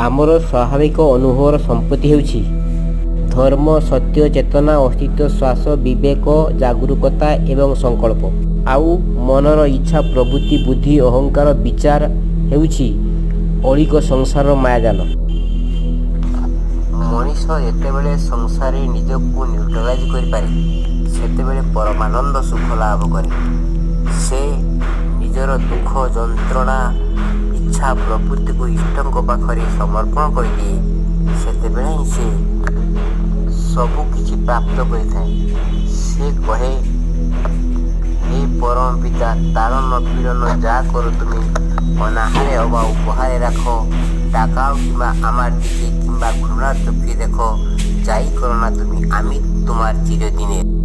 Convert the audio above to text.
ଆମର ସ୍ୱାଭାବିକ ଅନୁଭବର ସମ୍ପତ୍ତି ହେଉଛି ଧର୍ମ, ସତ୍ୟ, ଚେତନା, ଅସ୍ତିତ୍ୱ, ଶ୍ୱାସ, ବିବେକ, ଜାଗରୂକତା ଏବଂ ସଂକଳ୍ପ। ଆଉ ମନର ଇଚ୍ଛା, ପ୍ରବୃତ୍ତି, ବୁଦ୍ଧି, ଅହଙ୍କାର, ବିଚାର ହେଉଛି ଅଳିକ ସଂସାରର ମାୟାଜାଲ। ମଣିଷ ଯେତେବେଳେ ସଂସାରରେ ନିଜକୁ ନ୍ୟୁଟ୍ରାଲାଇଜ୍ କରିପାରେ ସେତେବେଳେ ପରମାନନ୍ଦ ସୁଖ ଲାଭ କରେ। ସେ ନିଜର ଦୁଃଖ, ଯନ୍ତ୍ରଣା, ଇଚ୍ଛା, ପ୍ରବୃତ୍ତିକୁ ଇଷ୍ଟଙ୍କ ପାଖରେ ସମର୍ପଣ କରିଦିଏ। ସେତେବେଳେ ହିଁ ସେ ସବୁ କିଛି ପ୍ରାପ୍ତ କରିଥାଏ। ସେ କହେ, ହେ ପରମ ପିତା, ତାଡ଼ନ ପୀଡ଼ନ যা করো তুমি, অনাহারে অবা উপহারে রাখো, টাকাও কিংবা আমার দিকে কিংবা ঘৃণার চোখে দেখো, যাই করো না তুমি, আমি তোমার চিরদিনের।